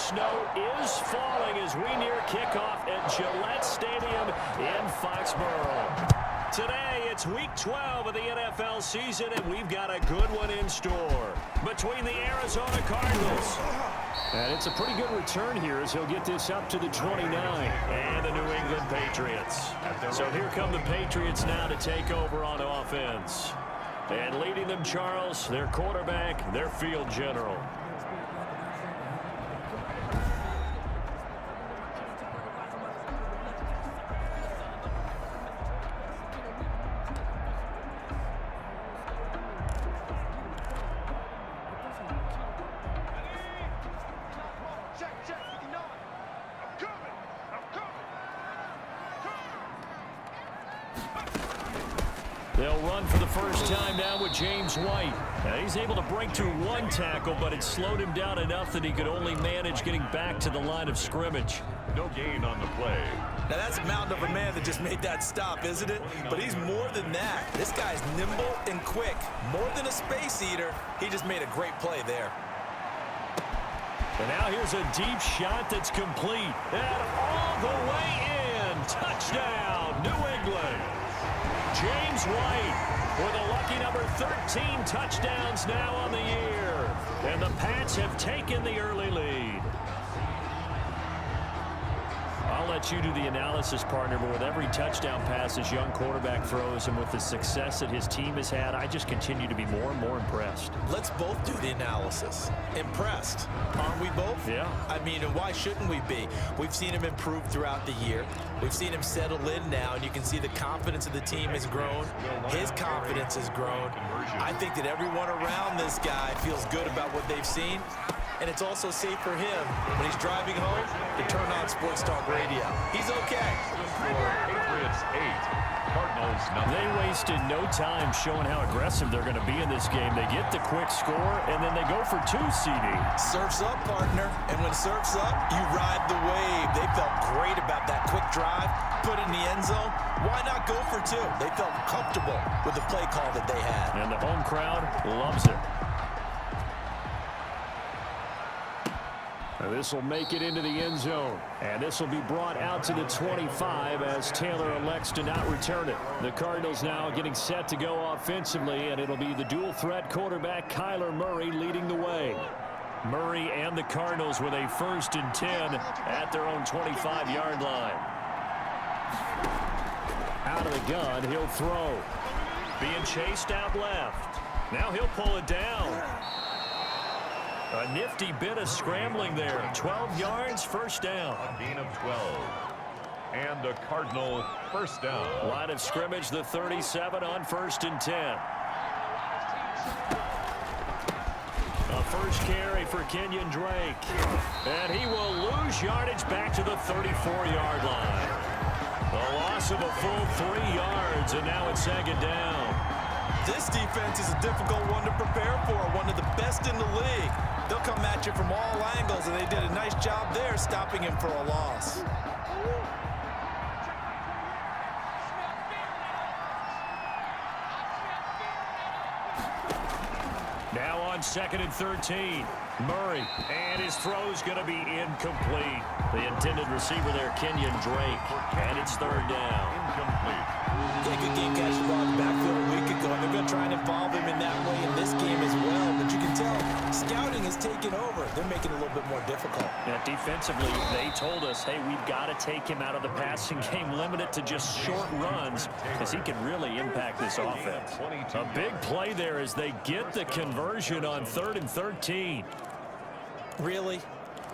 snow is falling as we near kickoff at Gillette Stadium in Foxborough. Today, it's Week 12 of the NFL season, and we've got a good one in store between the Arizona Cardinals. And it's a pretty good return here as he'll get this up to the 29 and the New England Patriots. So here come the Patriots now to take over on offense. And leading them, Charles, their quarterback, their field general. They'll run for the first time now with James White. Now he's able to break through one tackle, but it slowed him down enough that he could only manage getting back to the line of scrimmage. No gain on the play. Now that's a mountain of a man that just made that stop, isn't it? But he's more than that. This guy's nimble and quick. More than a space eater, he just made a great play there. And now here's a deep shot that's complete. And all the way in. Touchdown, New England. James White with a lucky number 13 touchdowns now on the year. And the Pats have taken the early lead. I'll let you do the analysis, partner, but with every touchdown pass his young quarterback throws and with the success that his team has had, I just continue to be more and more impressed. Let's both do the analysis. Impressed. Aren't we both? Yeah. I mean, and why shouldn't we be? We've seen him improve throughout the year. We've seen him settle in now, and you can see the confidence of the team has grown. His confidence has grown. I think that everyone around this guy feels good about what they've seen. And it's also safe for him when he's driving home to turn on Sports Talk Radio. He's okay. Patriots 8, Cardinals 9. They wasted no time showing how aggressive they're going to be in this game. They get the quick score, and then they go for 2, CD. Surf's up, partner. And when surf's up, you ride the wave. They felt great about that quick drive, put in the end zone. Why not go for 2? They felt comfortable with the play call that they had. And the home crowd loves it. This will make it into the end zone, and this will be brought out to the 25 as Taylor elects to not return it. The Cardinals now getting set to go offensively, and it'll be the dual-threat quarterback Kyler Murray leading the way. Murray and the Cardinals with a 1st and 10 at their own 25-yard line. Out of the gun, he'll throw. Being chased out left. Now he'll pull it down. A nifty bit of scrambling there. 12 yards, 1st down. Gain of 12. And a Cardinal 1st down. Line of scrimmage, the 37 on 1st and 10. A first carry for Kenyon Drake. And he will lose yardage back to the 34-yard line. The loss of a full 3 yards, and now it's 2nd down. This defense is a difficult one to prepare for, one of the best in the league. They'll come at you from all angles, and they did a nice job there stopping him for a loss. Now on 2nd and 13. Murray, and his throw's going to be incomplete. The intended receiver there, Kenyon Drake, and it's 3rd down. Incomplete. Yeah, good game catch the ball in the backfield a week ago, and they're going to try and involve him in that way in this game as well. But you can tell scouting has taken over. They're making it a little bit more difficult. Yeah, defensively, they told us, hey, we've got to take him out of the passing game, limit it to just short runs, because he can really impact this offense. A big play there as they get the conversion on 3rd and 13. Really?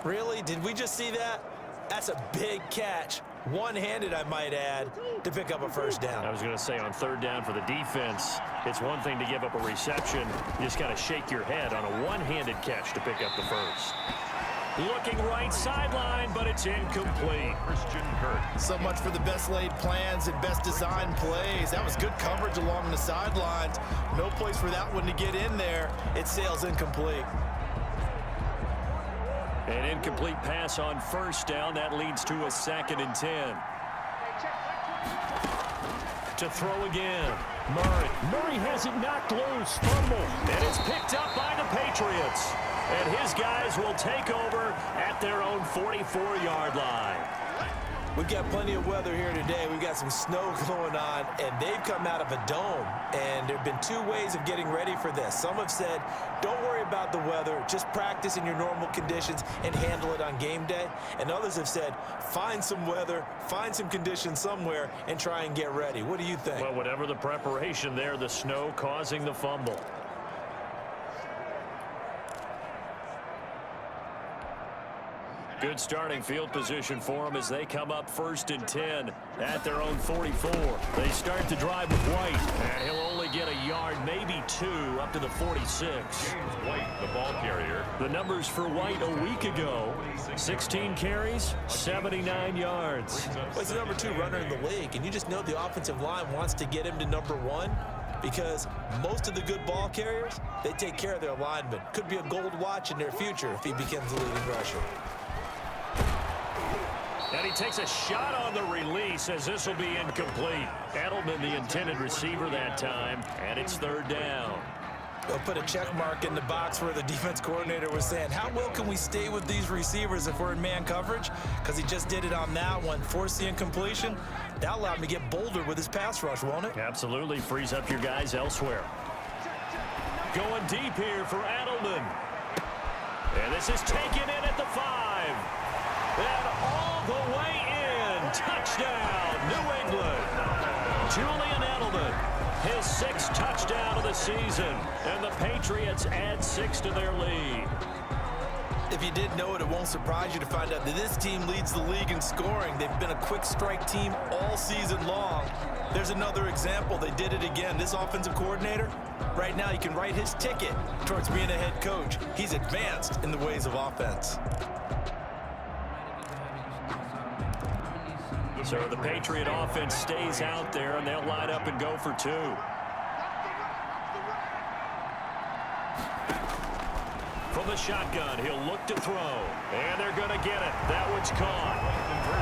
Really? Did we just see that? That's a big catch. One-handed, I might add, to pick up a 1st down. I was going to say on 3rd down for the defense, it's one thing to give up a reception. You just got to shake your head on a one-handed catch to pick up the 1st. Looking right sideline, but it's incomplete. Christian Kirk. So much for the best laid plans and best designed plays. That was good coverage along the sidelines. No place for that one to get in there. It sails incomplete. An incomplete pass on 1st down. That leads to a 2nd and 10. To throw again. Murray. Murray has it knocked loose. Fumble. And it's picked up by the Patriots. And his guys will take over at their own 44-yard line. We've got plenty of weather here today. We've got some snow going on, and they've come out of a dome. And there have been two ways of getting ready for this. Some have said, don't worry about the weather. Just practice in your normal conditions and handle it on game day. And others have said, find some weather, find some conditions somewhere, and try and get ready. What do you think? Well, whatever the preparation there, the snow causing the fumble. Good starting field position for them as they come up 1st and 10 at their own 44. They start to drive with White, and he'll only get a yard, maybe 2, up to the 46. James White, the ball carrier. The numbers for White a week ago, 16 carries, 79 yards. Well, he's the number 2 runner in the league, and you just know the offensive line wants to get him to number 1 because most of the good ball carriers, they take care of their linemen. Could be a gold watch in their future if he becomes the leading rusher. And he takes a shot on the release as this will be incomplete. Edelman, the intended receiver that time, and it's 3rd down. They'll put a check mark in the box where the defense coordinator was saying, how well can we stay with these receivers if we're in man coverage? Because he just did it on that one, forced the incompletion. That allowed him to get bolder with his pass rush, won't it? Absolutely, frees up your guys elsewhere. Going deep here for Edelman. And this is taken in at the 5. And all the way in. Touchdown, New England. Julian Edelman, his 6th touchdown of the season. And the Patriots add 6 to their lead. If you didn't know it, it won't surprise you to find out that this team leads the league in scoring. They've been a quick strike team all season long. There's another example. They did it again. This offensive coordinator, right now, he can write his ticket towards being a head coach. He's advanced in the ways of offense. So the Patriot offense stays out there, and they'll line up and go for 2. From the shotgun, he'll look to throw. And they're going to get it. That one's caught.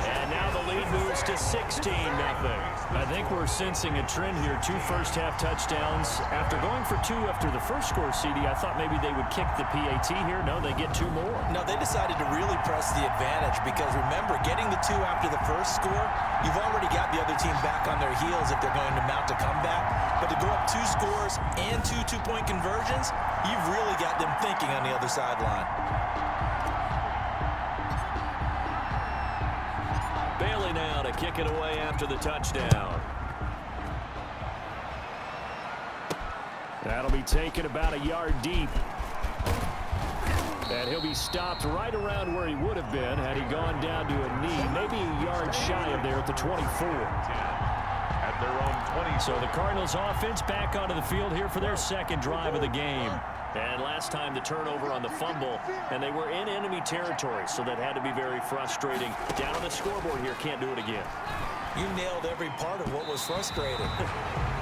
And now the lead moves to 16-0. I think we're sensing a trend here. 2 first-half touchdowns. After going for 2 after the first score, CD, I thought maybe they would kick the PAT here. No, they get 2 more. No, they decided to really press the advantage because, remember, getting the 2 after the first score, you've already got the other team back on their heels if they're going to mount a comeback. But to go up 2 scores and 2 two-point conversions, you've really got them thinking on the other sideline. Bailey now to kick it away after the touchdown. That'll be taken about a yard deep. And he'll be stopped right around where he would have been had he gone down to a knee, maybe a yard shy of there at the 24. At their own 20. So the Cardinals offense back onto the field here for their 2nd drive of the game. And last time the turnover on the fumble, and they were in enemy territory, so that had to be very frustrating. Down on the scoreboard here, can't do it again. You nailed every part of what was frustrating.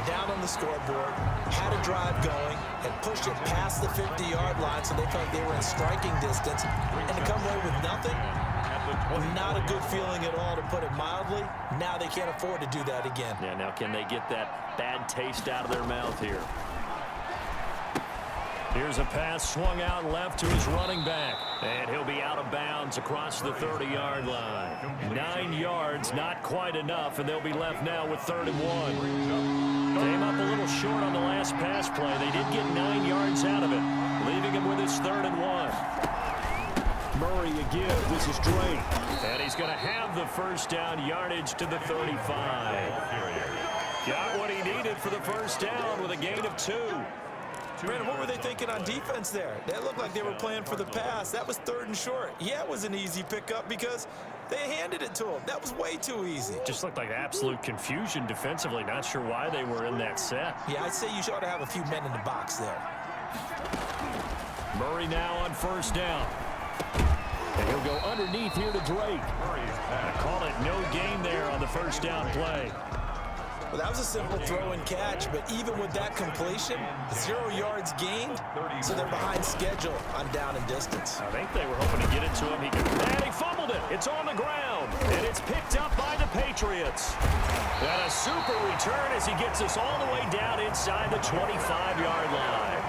Down on the scoreboard, had a drive going, had pushed it past the 50-yard line, so they felt like they were in striking distance, and to come away with nothing, not a good feeling at all, to put it mildly. Now they can't afford to do that again. Yeah, now can they get that bad taste out of their mouth here? Here's a pass swung out left to his running back. And he'll be out of bounds across the 30-yard line. 9 yards, not quite enough, and they'll be left now with 3rd and 1. Came up a little short on the last pass play. They did get 9 yards out of it, leaving him with his 3rd and 1. Murray again, this is Drake. And he's going to have the first down, yardage to the 35. Got what he needed for the first down with a gain of 2. Brandon, what were they thinking on defense there? That looked like they were playing for the pass. That was 3rd and short. Yeah, it was an easy pickup because they handed it to him. That was way too easy. Just looked like absolute confusion defensively. Not sure why they were in that set. Yeah, I'd say you ought to have a few men in the box there. Murray now on 1st down. And he'll go underneath here to Drake. I call it no gain there on the 1st down play. Well, that was a simple throw and catch, but even with that completion, 0 yards gained, so they're behind schedule on down and distance. I think they were hoping to get it to him. And he fumbled it. It's on the ground, and it's picked up by the Patriots. And a super return as he gets us all the way down inside the 25-yard line.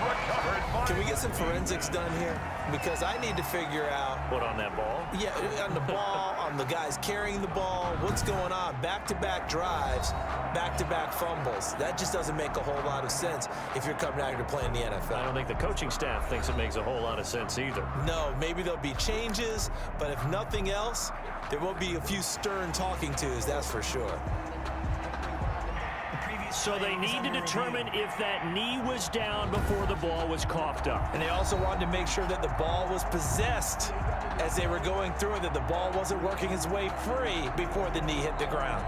Recovered Can we get some forensics done here? Because I need to figure out. What, on that ball? Yeah, on the ball, on the guys carrying the ball. What's going on? Back-to-back drives, back-to-back fumbles. That just doesn't make a whole lot of sense if you're coming out here to play in the NFL. I don't think the coaching staff thinks it makes a whole lot of sense either. No, maybe there'll be changes, but if nothing else, there will be a few stern talking tos, that's for sure. So they need to determine if that knee was down before the ball was coughed up. And they also wanted to make sure that the ball was possessed as they were going through it, that the ball wasn't working its way free before the knee hit the ground.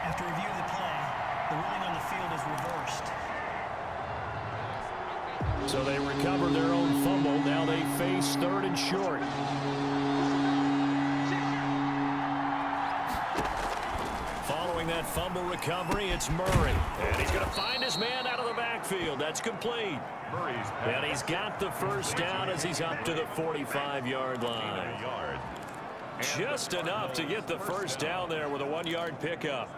After review of the play, the ruling on the field is reversed. So they recover their own fumble. Now they face 3rd and short. Following that fumble recovery, it's Murray. And he's going to find his man out of the backfield. That's complete. Murray's And he's got the first down as he's up to the 45-yard line. Just enough to get the first down there with a 1-yard pickup.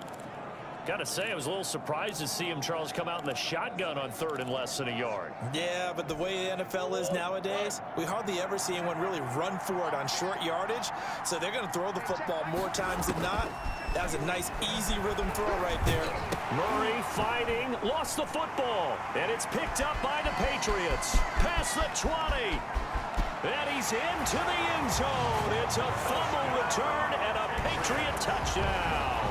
Got to say, I was a little surprised to see him, Charles, come out in the shotgun on 3rd and less than a yard. Yeah, but the way the NFL is nowadays, we hardly ever see anyone really run for it on short yardage. So they're going to throw the football more times than not. That was a nice, easy rhythm throw right there. Murray fighting, lost the football, and it's picked up by the Patriots. Past the 20, and he's into the end zone. It's a fumble return and a Patriot touchdown.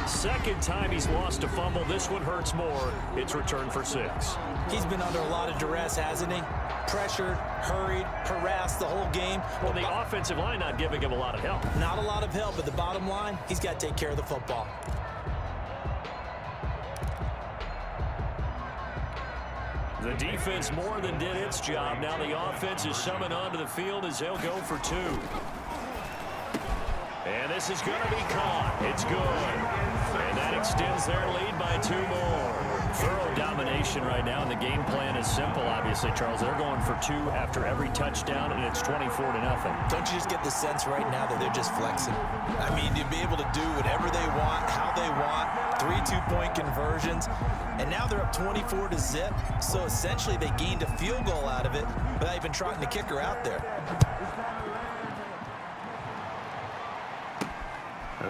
Second time he's lost a fumble. This one hurts more. It's returned for 6. He's been under a lot of duress, hasn't he? Pressured, hurried, harassed the whole game. Well, the offensive line not giving him a lot of help. Not a lot of help, but the bottom line, he's got to take care of the football. The defense more than did its job. Now the offense is summoned onto the field as they'll go for 2. And this is going to be caught. It's good. And that extends their lead by 2 more. Thorough domination right now, and the game plan is simple, obviously, Charles. They're going for 2 after every touchdown, and it's 24-0. Don't you just get the sense right now that they're just flexing? I mean, to be able to do whatever they want, how they want, 3 two-point conversions, and now they're up 24-0. So essentially, they gained a field goal out of it without even trotting the kicker out there.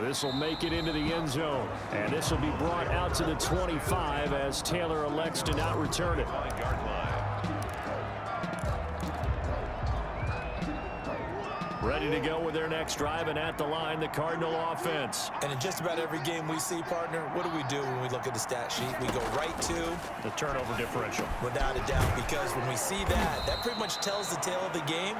This will make it into the end zone, and this will be brought out to the 25 as Taylor elects to not return it. Ready to go with their next drive, and at the line, the Cardinal offense. And in just about every game we see, partner, what do when we look at the stat sheet? We go right to the turnover differential. Without a doubt, because when we see that, that pretty much tells the tale of the game.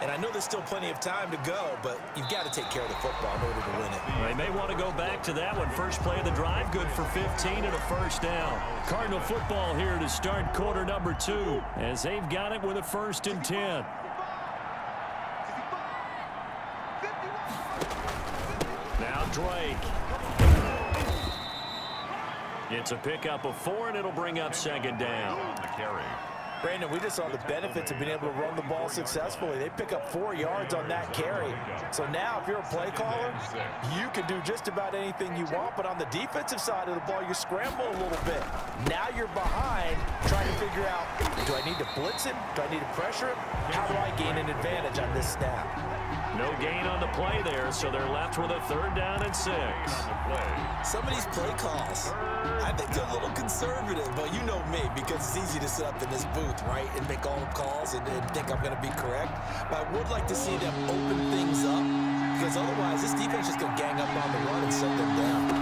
And I know there's still plenty of time to go, but you've got to take care of the football in order to win it. They may want to go back to that one. First play of the drive, good for 15 and a first down. Cardinal football here to start quarter number 2, as they've got it with a 1st and 10. Now Drake. It's a pickup of 4, and it'll bring up 2nd down. The carry. Brandon, we just saw the benefits of being able to run the ball successfully. They pick up 4 yards on that carry. So now, if you're a play caller, you can do just about anything you want. But on the defensive side of the ball, you scramble a little bit. Now you're behind, trying to figure out, do I need to blitz him? Do I need to pressure him? How do I gain an advantage on this snap? No gain on the play there, so they're left with a 3rd down and 6. Some of these play calls, I think they're a little conservative, but you know me, because it's easy to sit up in this booth, right, and make all the calls and think I'm going to be correct. But I would like to see them open things up, because otherwise this defense is going to gang up on the run and shut them down.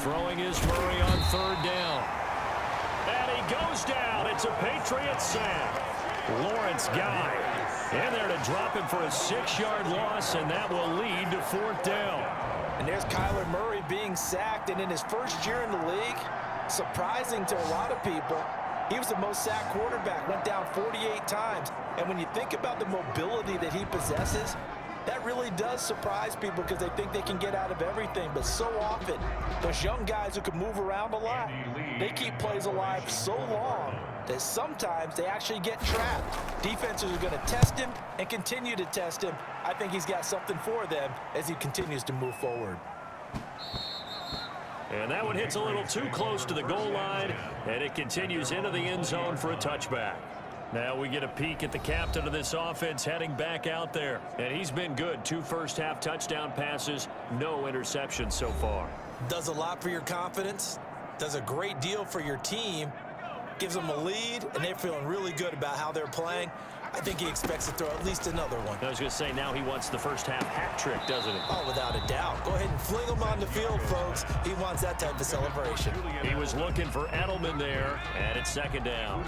Throwing is Murray on 3rd down. And he goes down. It's a Patriot sack. Lawrence Guy in there to drop him for a 6-yard loss, and that will lead to 4th down. And there's Kyler Murray being sacked, and in his first year in the league, surprising to a lot of people, he was the most sacked quarterback, went down 48 times. And when you think about the mobility that he possesses, That really does surprise people because they think they can get out of everything. But so often, those young guys who can move around a lot, they keep plays alive so long that sometimes they actually get trapped. Defenses are going to test him and continue to test him. I think he's got something for them as he continues to move forward. And that one hits a little too close to the goal line, and it continues into the end zone for a touchback. Now we get a peek at the captain of this offense heading back out there. And he's been good. 2 first-half touchdown passes, no interceptions so far. Does a lot for your confidence, does a great deal for your team, gives them a lead, and they're feeling really good about how they're playing. I think he expects to throw at least another one. I was going to say, now he wants the first-half hat trick, doesn't he? Oh, without a doubt. Go ahead and fling him on the field, folks. He wants that type of celebration. He was looking for Edelman there, and it's second down.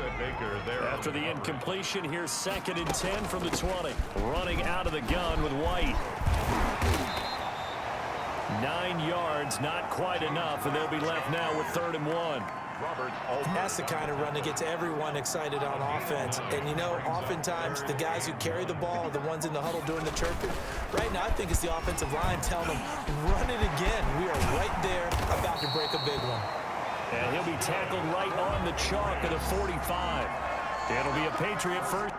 After the incompletion, here's 2nd and 10 from the 20. Running out of the gun with White. 9 yards, not quite enough, and they'll be left now with 3rd and 1. That's the kind of run that gets everyone excited on offense. And, you know, oftentimes the guys who carry the ball are the ones in the huddle doing the chirping. Right now, I think it's the offensive line telling them, run it again. We are right there about to break a big one. And he'll be tackled right on the chalk at the 45. It'll be a Patriot first.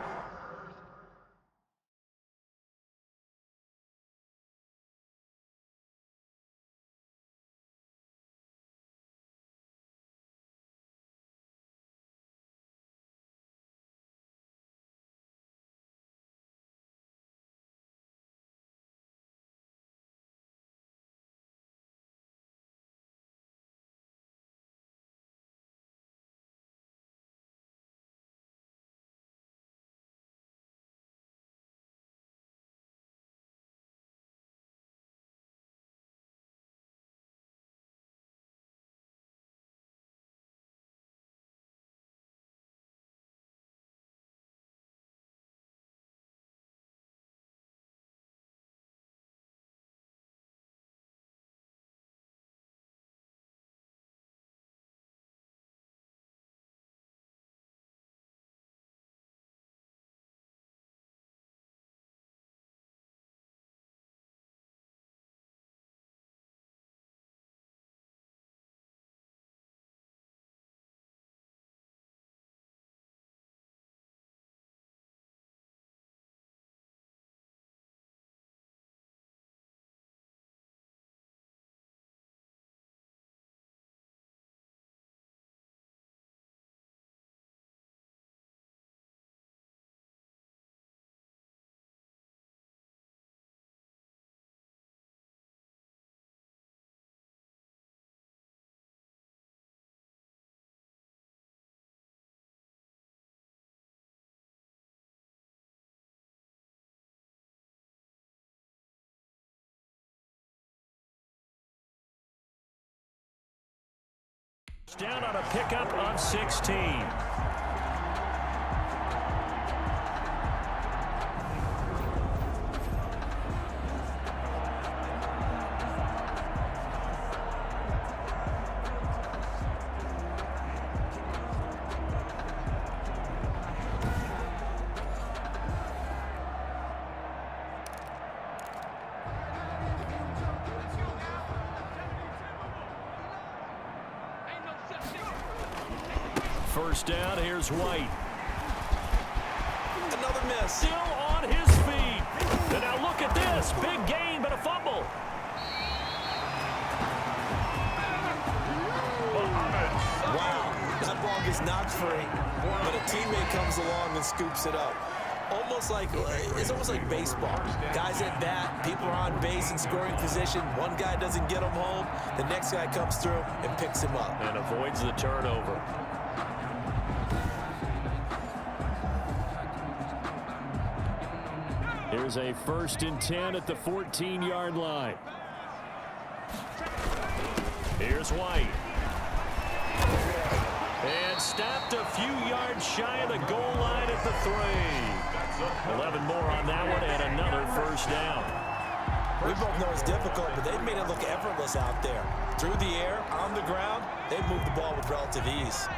Down on a pickup of 16. First down, here's White. Another miss. Still on his feet. And now look at this. Big gain, but a fumble. Wow, that ball gets knocked free, but a teammate comes along and scoops it up. It's almost like baseball. Guys at bat, people are on base in scoring position. One guy doesn't get him home. The next guy comes through and picks him up. And avoids the turnover. Here's a 1st and 10 at the 14-yard line. Here's White. And stopped a few yards shy of the goal line at the 3. 11 more on that one and another first down. We both know it's difficult, but they've made it look effortless out there. Through the air, on the ground, they've moved the ball with relative ease.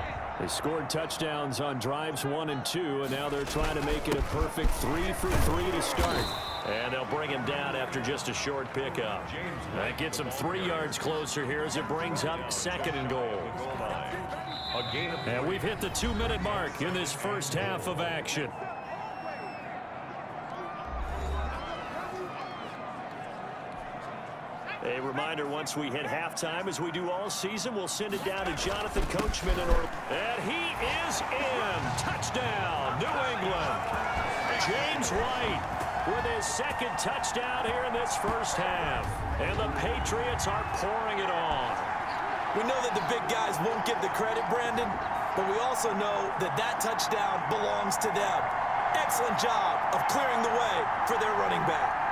They scored touchdowns on drives 1 and 2, and now they're trying to make it a perfect 3 for 3 to start. And they'll bring him down after just a short pickup. That gets him 3 yards closer here as it brings up 2nd and goal. And we've hit the 2-minute mark in this first half of action. A reminder, once we hit halftime, as we do all season, we'll send it down to Jonathan Coachman. And he is in. Touchdown, New England. James White with his 2nd touchdown here in this first half. And the Patriots are pouring it on. We know that the big guys won't get the credit, Brandon, but we also know that that touchdown belongs to them. Excellent job of clearing the way for their running back.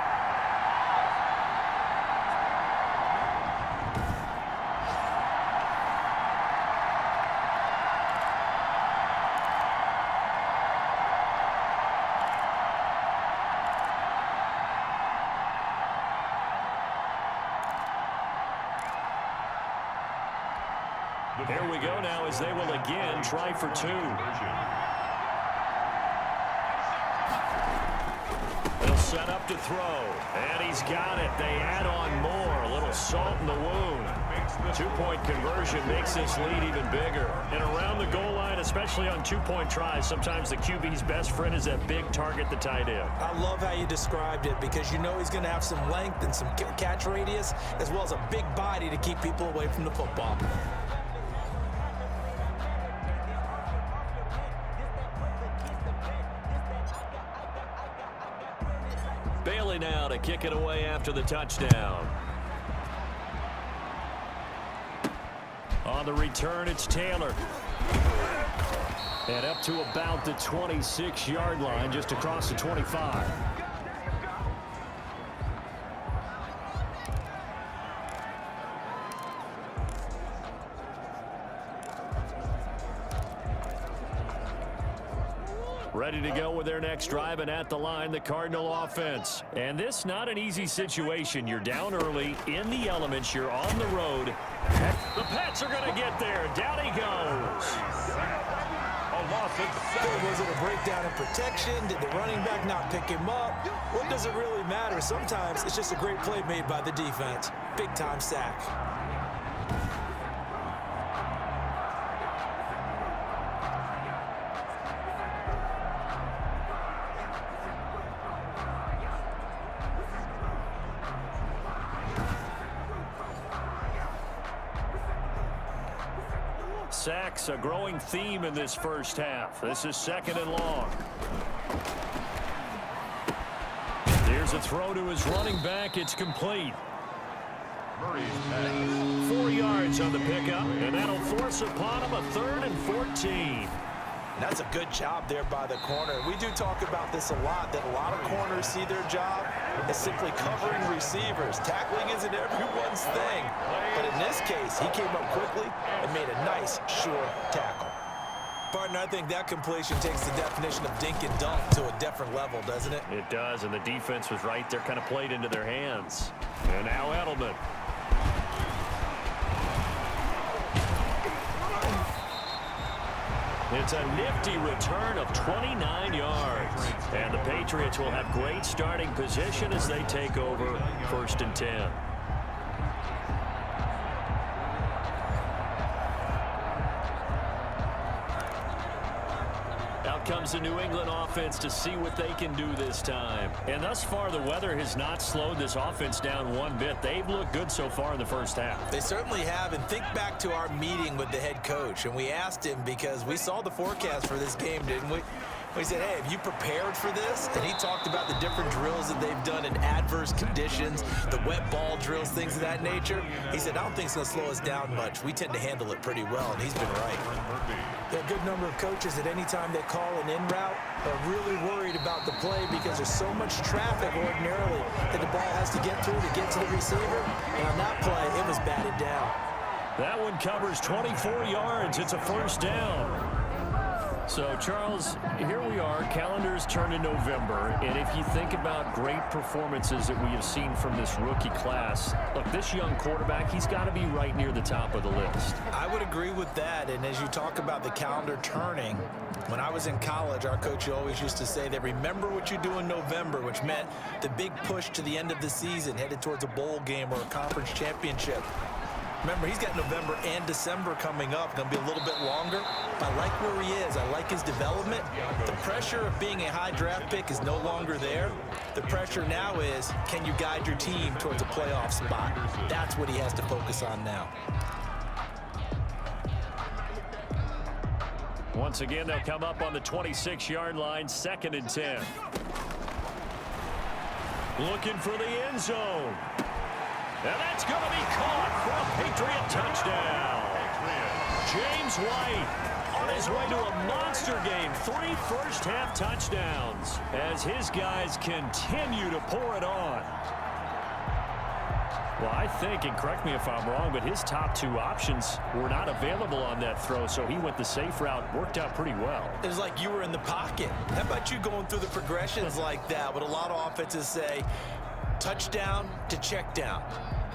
Here we go now as they will again try for 2. They'll set up to throw, and he's got it. They add on more. A little salt in the wound. 2-point conversion makes this lead even bigger. And around the goal line, especially on 2-point tries, sometimes the QB's best friend is that big target, the tight end. I love how you described it because you know he's going to have some length and some catch radius as well as a big body to keep people away from the football. Bailey now to kick it away after the touchdown. On the return, it's Taylor. And up to about the 26-yard line, just across the 25. Ready to go with their next drive, and at the line, the Cardinal offense. And this not an easy situation. You're down early, in the elements, you're on the road. The Pats are going to get there. Down he goes. Was it a breakdown in protection? Did the running back not pick him up? What does it really matter? Sometimes it's just a great play made by the defense. Big-time sack. Sacks, a growing theme in this first half. This is 2nd and long. Here's a throw to his running back. It's complete. 4 yards on the pickup, and that'll force upon him a 3rd and 14. That's a good job there by the corner. We do talk about this a lot, that a lot of corners see their job as simply covering receivers. Tackling isn't everyone's thing. But in this case, he came up quickly and made a nice, sure tackle. Partner, I think that completion takes the definition of dink and dunk to a different level, doesn't it? It does, and the defense was right there, kind of played into their hands. And now Edelman. It's a nifty return of 29 yards. And the Patriots will have great starting position as they take over 1st and 10. Out comes the New England offense to see what they can do this time. And thus far, the weather has not slowed this offense down one bit. They've looked good so far in the first half. They certainly have. And think back to our meeting with the head coach. And we asked him because we saw the forecast for this game, didn't we? We said, hey, have you prepared for this? And he talked about the different drills that they've done in adverse conditions, the wet ball drills, things of that nature. He said, I don't think it's going to slow us down much. We tend to handle it pretty well, and he's been right. There are a good number of coaches that any time they call an in route are really worried about the play because there's so much traffic ordinarily that the ball has to get through to get to the receiver. And on that play, it was batted down. That one covers 24 yards. It's a 1st down. So, Charles, here we are. Calendars turn to November. And if you think about great performances that we have seen from this rookie class, look, this young quarterback, he's got to be right near the top of the list. I would agree with that. And as you talk about the calendar turning, when I was in college, our coach always used to say that remember what you do in November, which meant the big push to the end of the season, headed towards a bowl game or a conference championship. Remember, he's got November and December coming up. Going to be a little bit longer. I like where he is. I like his development. The pressure of being a high draft pick is no longer there. The pressure now is, can you guide your team towards a playoff spot? That's what he has to focus on now. Once again, they'll come up on the 26-yard line, 2nd and 10. Looking for the end zone. And that's going to be caught for a Patriot touchdown. James White on his way to a monster game. 3 first-half touchdowns as his guys continue to pour it on. Well, I think, and correct me if I'm wrong, but his top 2 options were not available on that throw, so he went the safe route. Worked out pretty well. It was like you were in the pocket. How about you going through the progressions like that? What a lot of offenses say, touchdown to check down.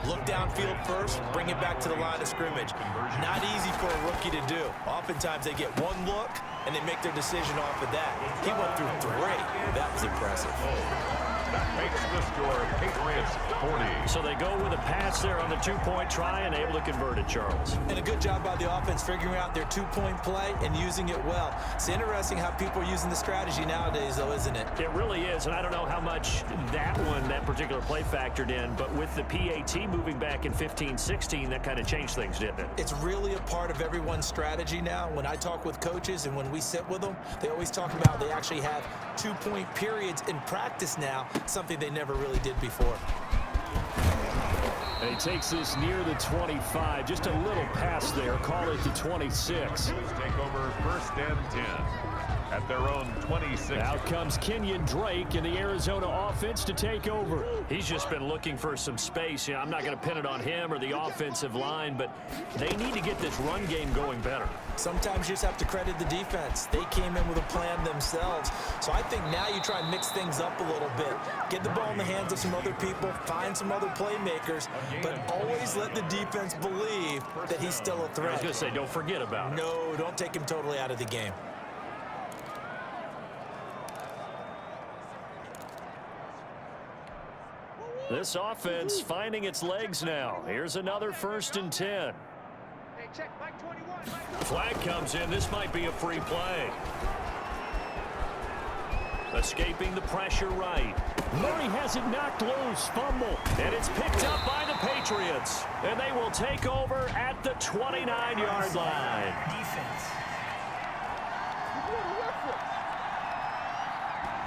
Look downfield first, bring it back to the line of scrimmage. Not easy for a rookie to do. Oftentimes they get one look and they make their decision off of that. He went through 3. That was impressive. That makes the score Patriots 40. So they go with a pass there on the 2-point try and able to convert it, Charles. And a good job by the offense figuring out their 2-point play and using it well. It's interesting how people are using the strategy nowadays, though, isn't it? It really is, and I don't know how much that particular play factored in, but with the PAT moving back in 15-16, that kind of changed things, didn't it? It's really a part of everyone's strategy now. When I talk with coaches and when we sit with them, they always talk about they actually have 2-point periods in practice now, something they never really did before. And he takes this near the 25. Just a little pass there. Call it the 26. Take over 1st and 10 at their own 26. Out comes Kenyon Drake in the Arizona offense to take over. He's just been looking for some space. I'm not going to pin it on him or the offensive line, but they need to get this run game going better. Sometimes you just have to credit the defense. They came in with a plan themselves. So I think now you try and mix things up a little bit. Get the ball in the hands of some other people, find some other playmakers, but always let the defense believe that he's still a threat. I was going to say, don't forget about it. No, don't take him totally out of the game. This offense finding its legs now. Here's another 1st and 10. Flag comes in. This might be a free play. Escaping the pressure right. Murray has it knocked loose. Fumble. And it's picked up by the Patriots. And they will take over at the 29-yard line. Defense.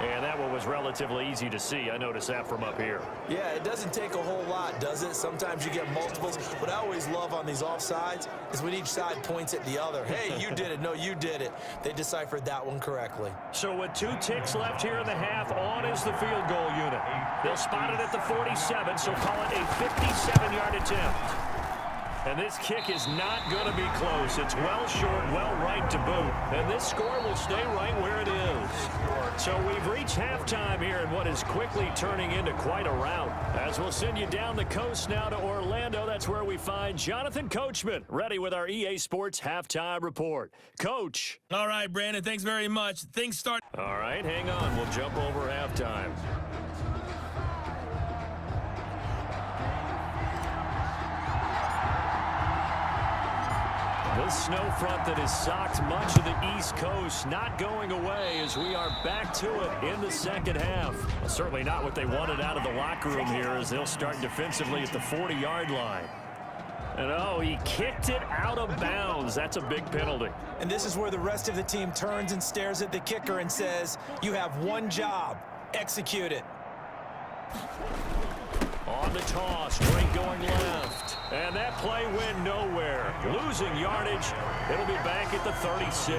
And that one was relatively easy to see. I noticed that from up here. Yeah, it doesn't take a whole lot, does it? Sometimes you get multiples. What I always love on these offsides is when each side points at the other. Hey, you did it. No, you did it. They deciphered that one correctly. So with 2 ticks left here in the half, on is the field goal unit. They'll spot it at the 47, so call it a 57-yard attempt. And this kick is not going to be close. It's well short, well right to boot. And this score will stay right where it is. So we've reached halftime here in what is quickly turning into quite a rout. As we'll send you down the coast now to Orlando, that's where we find Jonathan Coachman, ready with our EA Sports Halftime Report. Coach. All right, Brandon, thanks very much. Things start. All right, hang on. We'll jump over halftime. This snow front that has socked much of the East Coast not going away as we are back to it in the 2nd half. Well, certainly not what they wanted out of the locker room here as they'll start defensively at the 40-yard line. And oh, he kicked it out of bounds. That's a big penalty. And this is where the rest of the team turns and stares at the kicker and says, you have one job, execute it. On the toss, Drake going left. And that play went nowhere. Losing yardage. It'll be back at the 36.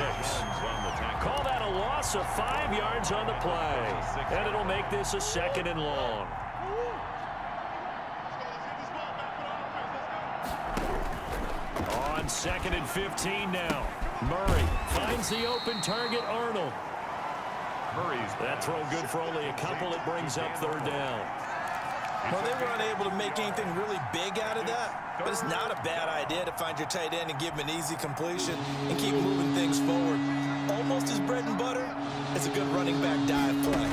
Call that a loss of 5 yards on the play. And it'll make this a 2nd and long. On 2nd and 15 now. Murray finds the open target, Arnold. Murray's That throw good for only a couple. It brings up third down. Well, they were unable to make anything really big out of that, but it's not a bad idea to find your tight end and give him an easy completion and keep moving things forward. Almost his bread and butter. It's a good running back dive play.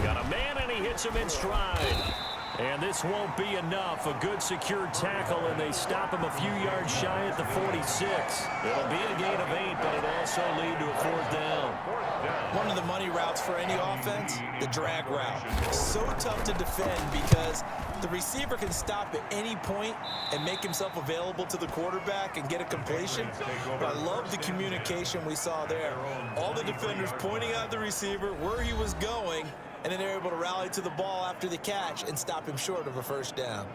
Got a man, and he hits him in stride. And this won't be enough. A good secure tackle, and they stop him a few yards shy at the 46. It'll be a gain of 8, but it'll also lead to a fourth down. One of the money routes for any offense, the drag route. So tough to defend because the receiver can stop at any point and make himself available to the quarterback and get a completion. But I love the communication we saw there. All the defenders pointing out the receiver where he was going, and then they're able to rally to the ball after the catch and stop him short of a first down.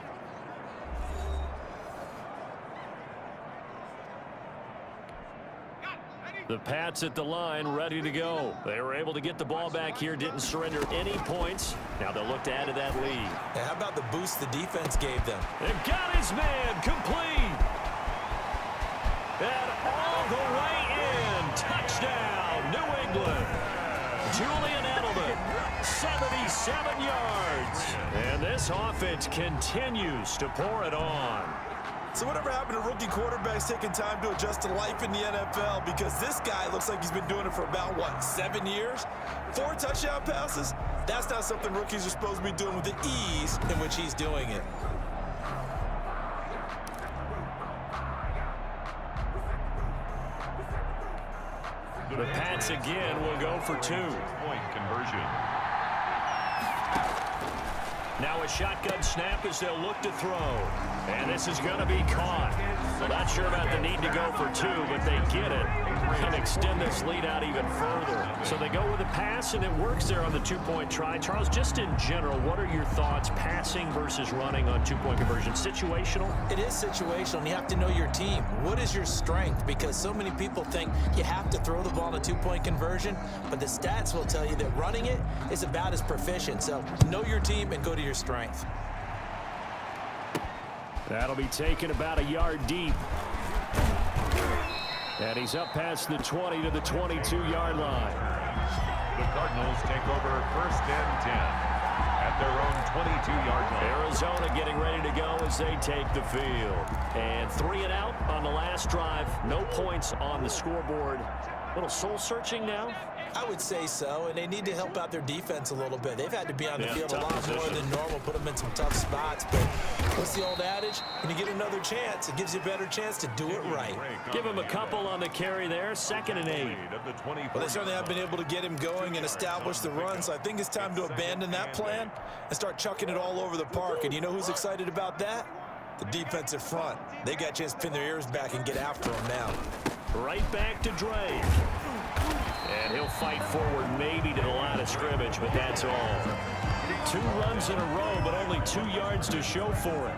The Pats at the line, ready to go. They were able to get the ball back here, didn't surrender any points. Now they'll look to add to that lead. And how about the boost the defense gave them? They've got his man complete. And all the way in. Touchdown, New England. Julian Edelman, 77 yards. And this offense continues to pour it on. So whatever happened to rookie quarterbacks taking time to adjust to life in the NFL? Because this guy looks like he's been doing it for about, 7 years? 4 touchdown passes? That's not something rookies are supposed to be doing with the ease in which he's doing it. The Pats again will go for 2. point conversion. Now a shotgun snap as they'll look to throw. And this is going to be caught. Well, not sure about the need to go for 2, but they get it and extend this lead out even further. So they go with a pass, and it works there on the 2-point try. Charles, just in general, what are your thoughts passing versus running on 2-point conversion? Situational? It is situational, and you have to know your team. What is your strength? Because so many people think you have to throw the ball in a 2-point conversion, but the stats will tell you that running it is about as proficient. So know your team and go to your strength. That'll be taken about a yard deep. And he's up past the 20 to the 22-yard line. The Cardinals take over first and 10 at their own 22-yard line. Arizona getting ready to go as they take the field. And 3 and out on the last drive. No points on the scoreboard. A little soul-searching now? I would say so, and they need to help out their defense a little bit. They've had to be on the field a lot more than normal, put them in some tough spots. But what's the old adage? When you get another chance, it gives you a better chance to do it right. Give him a couple on the carry there, 2nd and 8. Well, they certainly have been able to get him going and establish the run, so I think it's time to abandon that plan and start chucking it all over the park. And you know who's excited about that? The defensive front. They got a chance to pin their ears back and get after him now. Right back to Drake. And he'll fight forward maybe to the line of scrimmage, but that's all. 2 runs in a row, but only 2 yards to show for it.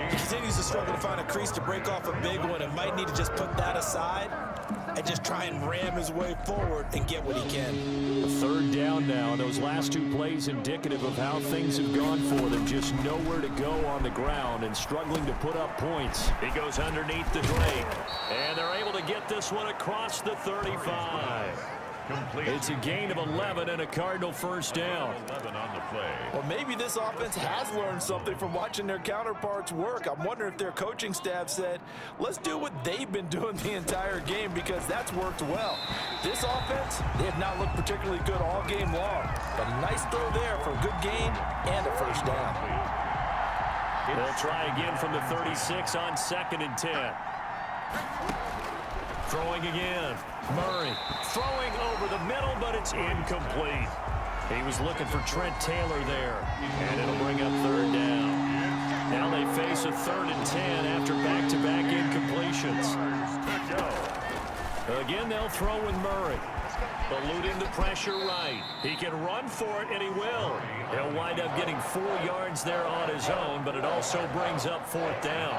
He continues to struggle to find a crease to break off a big one and might need to just put that aside and just try and ram his way forward and get what he can. 3rd down now, and those last 2 plays indicative of how things have gone for them. Just nowhere to go on the ground and struggling to put up points. He goes underneath the Drake, and they're able to get this one across the 35. It's a gain of 11 and a Cardinal first down. 11 on the play. Well, maybe this offense has learned something from watching their counterparts work. I'm wondering if their coaching staff said, let's do what they've been doing the entire game, because that's worked well. This offense, they have not looked particularly good all game long. But a nice throw there for a good gain and a first down. They'll try again from the 36 on 2nd and 10. Throwing again. Murray throwing over the middle, but it's incomplete. He was looking for Trent Taylor there, and it'll bring up 3rd down. Now they face a 3rd and 10 after back-to-back incompletions. Again, they'll throw with Murray. Eluding the pressure right. He can run for it, and he will. He'll wind up getting 4 yards there on his own, but it also brings up 4th down.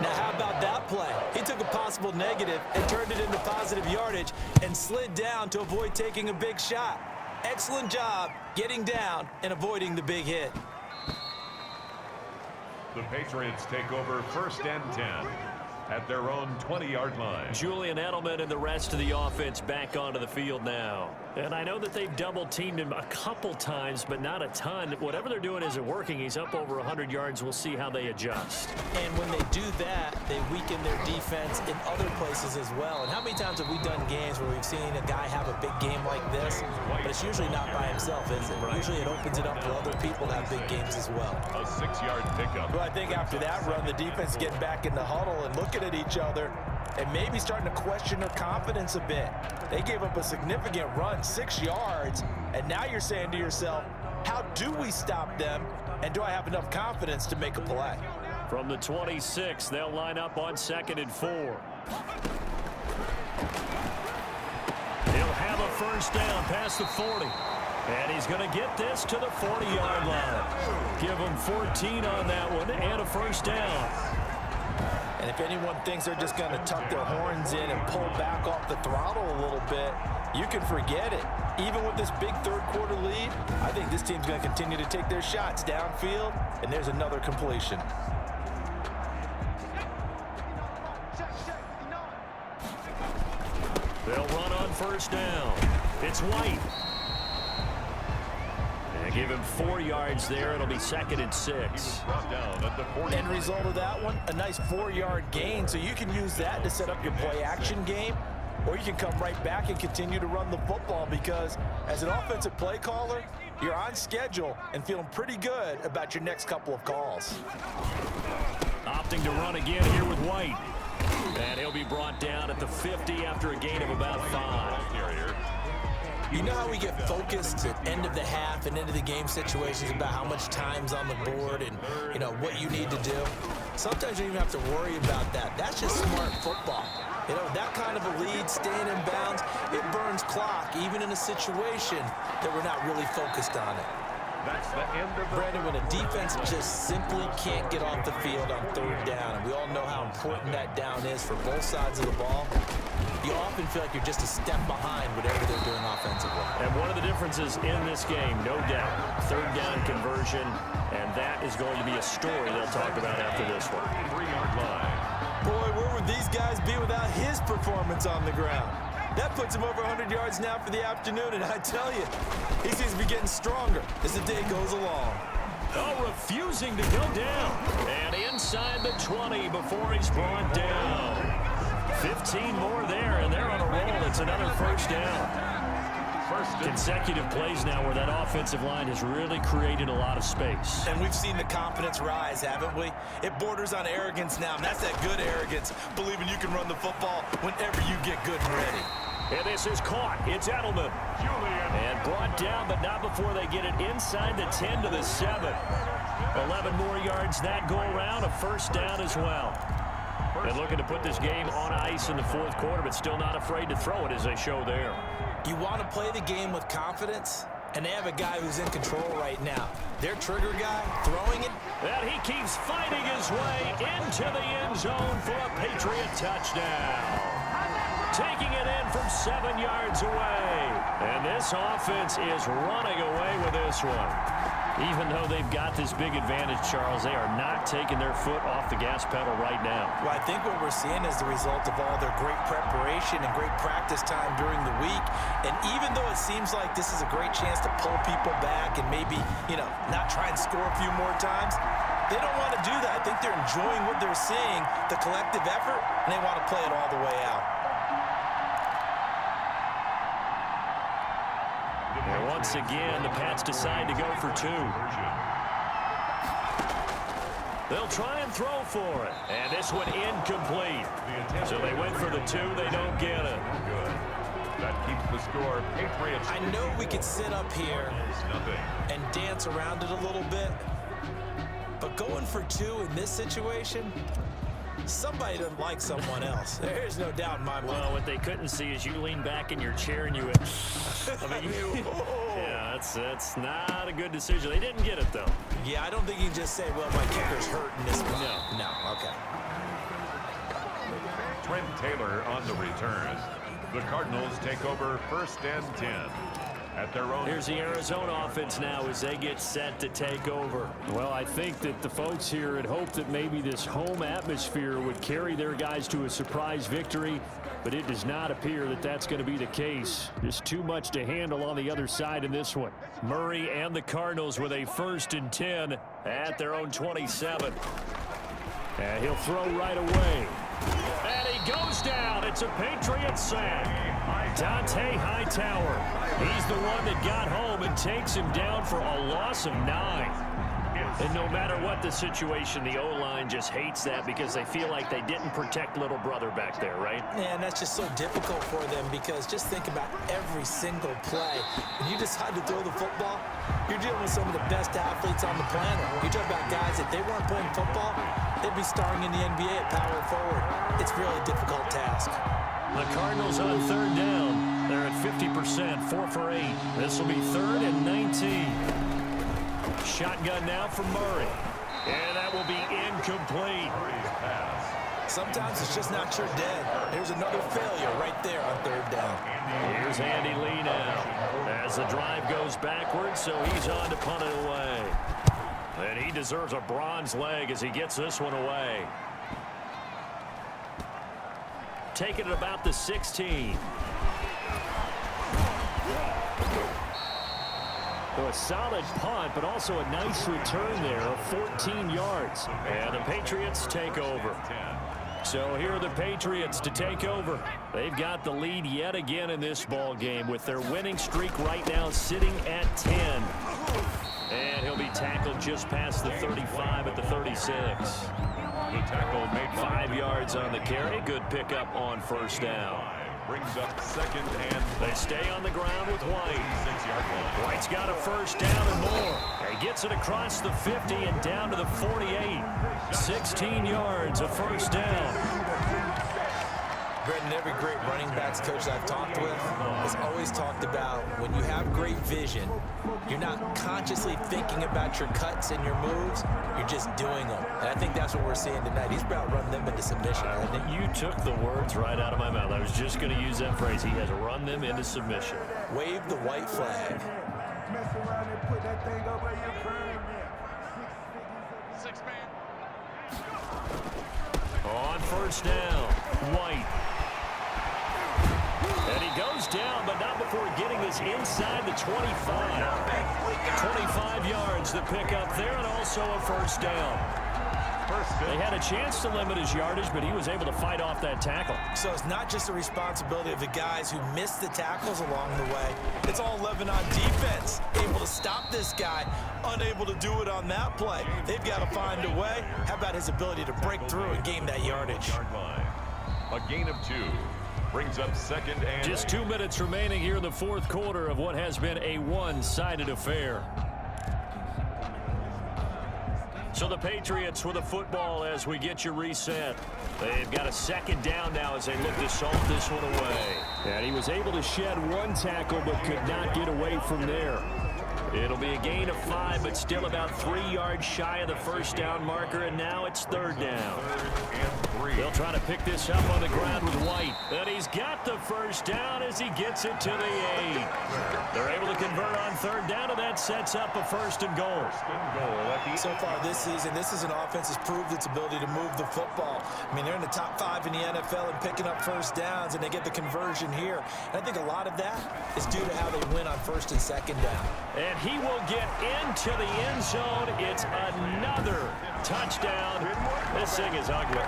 Now, how about that play? He took a possible negative and turned it into positive yardage and slid down to avoid taking a big shot. Excellent job getting down and avoiding the big hit. The Patriots take over first and 10 at their own 20-yard line. Julian Edelman and the rest of the offense back onto the field now. And I know that they've double-teamed him a couple times, but not a ton. Whatever they're doing isn't working. He's up over 100 yards. We'll see how they adjust. And when they do that, they weaken their defense in other places as well. And how many times have we done games where we've seen a guy have a big game like this, but it's usually not by himself, is it? Usually it opens it up for other people to have big games as well. A 6-yard pickup. Well, I think after that run, the defense getting back in the huddle and looking at each other and maybe starting to question their confidence a bit. They gave up a significant run, 6 yards, and now you're saying to yourself, how do we stop them, and do I have enough confidence to make a play? From the 26, they'll line up on 2nd and 4. He'll have a first down past the 40. And he's going to get this to the 40-yard line. Give him 14 on that one and a first down. And if anyone thinks they're just going to tuck their horns in and pull back off the throttle a little bit, you can forget it. Even with this big third-quarter lead, I think this team's going to continue to take their shots downfield, and there's another completion. They'll run on first down. It's White. And give him 4 yards there. It'll be 2nd and 6. Brought down at the 40. End result of that one, a nice 4-yard gain, so you can use that to set up your play-action game, or you can come right back and continue to run the football because as an offensive play caller, you're on schedule and feeling pretty good about your next couple of calls. Opting to run again here with White. And he'll be brought down at the 50 after a gain of about 5. You know how we get focused at end of the half and into the game situations about how much time's on the board and, you know, what you need to do? Sometimes you don't even have to worry about that. That's just smart football. You know, that kind of a lead, staying in bounds, it burns clock, even in a situation that we're not really focused on it. That's the end of the... Brandon, when a defense just simply can't get off the field on 3rd down, and we all know how important that down is for both sides of the ball, you often feel like you're just a step behind whatever they're doing offensively. And one of the differences in this game, no doubt, 3rd down conversion, and that is going to be a story they'll talk about after this one. 3-yard line. Boy, where would these guys be without his performance on the ground? That puts him over 100 yards now for the afternoon, and I tell you, he seems to be getting stronger as the day goes along. Oh, refusing to go down. And inside the 20 before he's brought down. 15 more there, and they're on a roll. It's another first down. Consecutive plays now where that offensive line has really created a lot of space. And we've seen the confidence rise, haven't we? It borders on arrogance now, and that's that good arrogance, believing you can run the football whenever you get good and ready. And this is caught. It's Edelman. And brought down, but not before they get it inside the 10 to the 7. 11 more yards that go around, a first down as well. And looking to put this game on ice in the 4th quarter, but still not afraid to throw it as they show there. You want to play the game with confidence, and they have a guy who's in control right now. Their trigger guy throwing it. And he keeps fighting his way into the end zone for a Patriot touchdown. Taking it in from 7 yards away. And this offense is running away with this one. Even though they've got this big advantage, Charles, they are not taking their foot off the gas pedal right now. Well, I think what we're seeing is the result of all their great preparation and great practice time during the week. And even though it seems like this is a great chance to pull people back and maybe, you know, not try and score a few more times, they don't want to do that. I think they're enjoying what they're seeing, the collective effort, and they want to play it all the way out. And once again, the Pats decide to go for 2. They'll try and throw for it. And this one incomplete. So they went for the 2. They don't get it. That keeps the score. Patriots. I know we could sit up here and dance around it a little bit, but going for 2 in this situation, somebody doesn't like someone else. There's no doubt in my mind. Well, what they couldn't see is you lean back in your chair and you went, I mean, yeah, that's not a good decision. They didn't get it, though. Yeah, I don't think you can just say, well, my kicker's hurt in this one. No, okay. Trent Taylor on the return. The Cardinals take over 1st and 10 at their own. Here's the Arizona offense now as they get set to take over. Well, I think that the folks here had hoped that maybe this home atmosphere would carry their guys to a surprise victory, but it does not appear that that's going to be the case. Just too much to handle on the other side in this one. Murray and the Cardinals with a 1st and 10 at their own 27. And he'll throw right away. And he goes down. It's a Patriots sack. Dante Hightower. He's the one that got home and takes him down for a loss of 9. And no matter what the situation, the O-line just hates that because they feel like they didn't protect little brother back there, right? Yeah, and that's just so difficult for them because just think about every single play. When you decide to throw the football, you're dealing with some of the best athletes on the planet. You talk about guys, if they weren't playing football, they'd be starring in the NBA at power forward. It's really a difficult task. The Cardinals on 3rd down. They're at 50%, 4 for 8. This will be 3rd and 19. Shotgun now for Murray. And that will be incomplete. Sometimes it's just not your dead. There's another failure right there on 3rd down. Here's Andy Lee now as the drive goes backwards, so he's on to punt it away. And he deserves a bronze leg as he gets this one away. Taking it about the 16. So a solid punt, but also a nice return there of 14 yards. And the Patriots take over. So here are the Patriots to take over. They've got the lead yet again in this ball game with their winning streak right now sitting at 10. And he'll be tackled just past the 35 at the 36. The tackle made 5 yards on the carry. Good pickup on 1st down. Brings up 2nd and They stay on the ground with White. 6-yard line. White's got a 1st down and more. He gets it across the 50 and down to the 48. 16 yards, a 1st down. Brendan, every great running backs coach I've talked with has always talked about when you have great vision, you're not consciously thinking about your cuts and your moves, you're just doing them. And I think that's what we're seeing tonight. He's about running them into submission, hasn't he? You took the words right out of my mouth. I was just going to use that phrase. He has run them into submission. Wave the white flag. On 1st down, White. And he goes down, but not before getting this inside the 25. 25 yards to pick up there, and also a 1st down. They had a chance to limit his yardage, but he was able to fight off that tackle. So it's not just the responsibility of the guys who missed the tackles along the way. It's all 11 on defense. Able to stop this guy, unable to do it on that play. They've got to find a way. How about his ability to break through and gain that yardage? A gain of 2. Brings up 2nd and Just 2 minutes remaining here in the 4th quarter of what has been a one-sided affair. So the Patriots with the football as we get you reset. They've got a 2nd down now as they look to salt this one away. And he was able to shed 1 tackle but could not get away from there. It'll be a gain of 5, but still about 3 yards shy of the 1st down marker, and now it's 3rd down. 3rd and 3. They'll try to pick this up on the ground with White. And he's got the 1st down as he gets it to the 8. They're able to convert on 3rd down, and that sets up a 1st and goal. So far this season, this is an offense that's proved its ability to move the football. I mean, they're in the top 5 in the NFL and picking up 1st downs, and they get the conversion here. And I think a lot of that is due to how they win on 1st and 2nd down. And he will get into the end zone. It's another touchdown. This thing is ugly.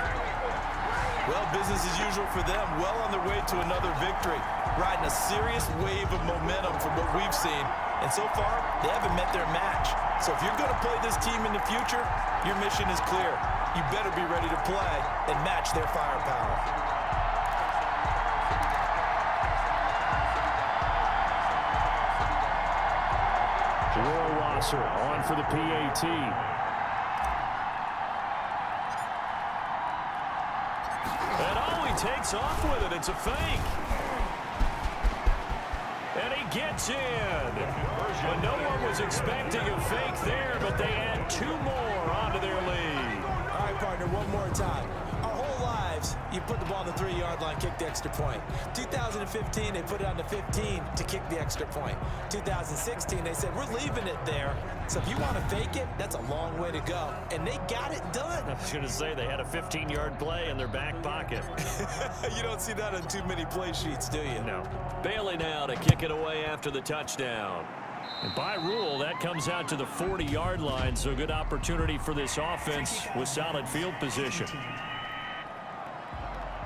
Well, business as usual for them. Well on their way to another victory. Riding a serious wave of momentum from what we've seen. And so far, they haven't met their match. So if you're going to play this team in the future, your mission is clear. You better be ready to play and match their firepower. On for the PAT. And oh, he takes off with it. It's a fake. And he gets in. But no one was expecting a fake there, but they add 2 more onto their lead. All right, partner, one more time. Our whole lives, alternatives. You put the ball on the 3-yard line, kick the extra point. 2015, they put it on the 15 to kick the extra point. 2016, they said, we're leaving it there. So if you want to fake it, that's a long way to go. And they got it done. I was going to say they had a 15-yard play in their back pocket. You don't see that on too many play sheets, do you? No. Bailey now to kick it away after the touchdown. And by rule, that comes out to the 40-yard line, so good opportunity for this offense with solid field position.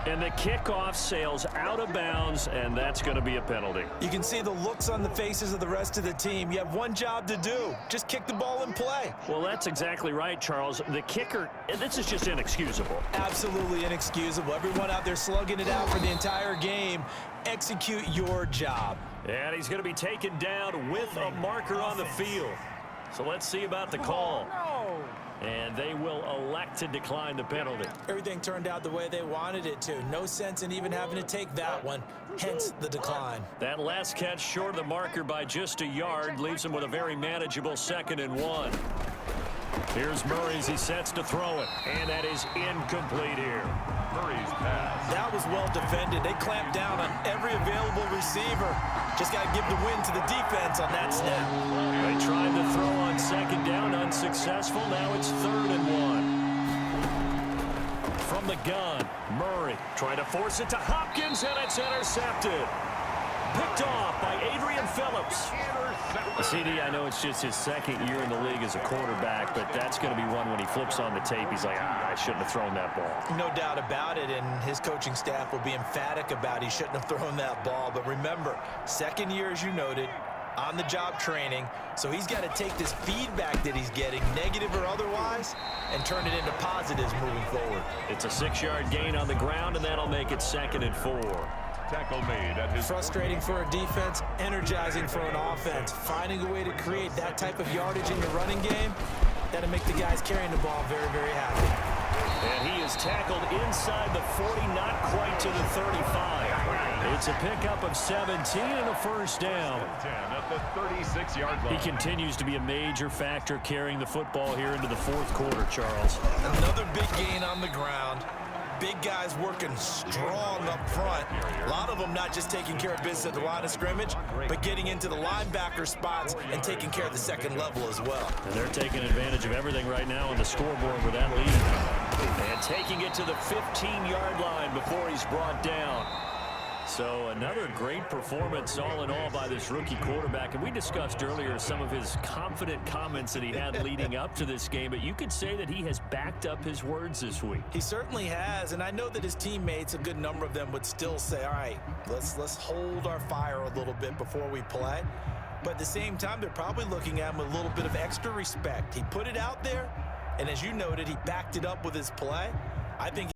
And the kickoff sails out of bounds, and that's going to be a penalty. You can see the looks on the faces of the rest of the team. You have one job to do. Just kick the ball and play. Well, that's exactly right, Charles. The kicker, this is just inexcusable. Absolutely inexcusable. Everyone out there slugging it out for the entire game. Execute your job. And he's going to be taken down with a marker on the field. So let's see about the call. And they will elect to decline the penalty. Everything turned out the way they wanted it to. No sense in even having to take that one, hence the decline. That last catch short of the marker by just a yard leaves him with a very manageable 2nd and 1. Here's Murray as he sets to throw it, and that is incomplete here. Murray's pass. That was well defended. They clamped down on every available receiver. Just got to give the win to the defense on that snap. They tried to throw on 2nd down, unsuccessful. Now it's 3rd and 1. From the gun, Murray trying to force it to Hopkins, and it's intercepted. Picked off by Adrian Phillips. CD, I know it's just his 2nd year in the league as a quarterback, but that's going to be one when he flips on the tape. He's like, I shouldn't have thrown that ball. No doubt about it, and his coaching staff will be emphatic about he shouldn't have thrown that ball. But remember, 2nd year, as you noted, on-the-job training, so he's got to take this feedback that he's getting, negative or otherwise, and turn it into positives moving forward. It's a 6-yard gain on the ground, and that'll make it 2nd and 4. Tackle made at his... Frustrating for a defense, energizing for an offense. Finding a way to create that type of yardage in your running game, that'll make the guys carrying the ball very, very happy. And he is tackled inside the 40, not quite to the 35. It's a pickup of 17 and a 1st down. 10 at the 36-yard line. He continues to be a major factor carrying the football here into the 4th quarter, Charles. Another big gain on the ground. Big guys working strong up front. A lot of them not just taking care of business at the line of scrimmage, but getting into the linebacker spots and taking care of the 2nd level as well. And they're taking advantage of everything right now on the scoreboard with that lead. And taking it to the 15-yard line before he's brought down. So another great performance all in all by this rookie quarterback. And we discussed earlier some of his confident comments that he had leading up to this game. But you could say that he has backed up his words this week. He certainly has. And I know that his teammates, a good number of them, would still say, all right, let's hold our fire a little bit before we play. But at the same time, they're probably looking at him with a little bit of extra respect. He put it out there. And as you noted, he backed it up with his play. I think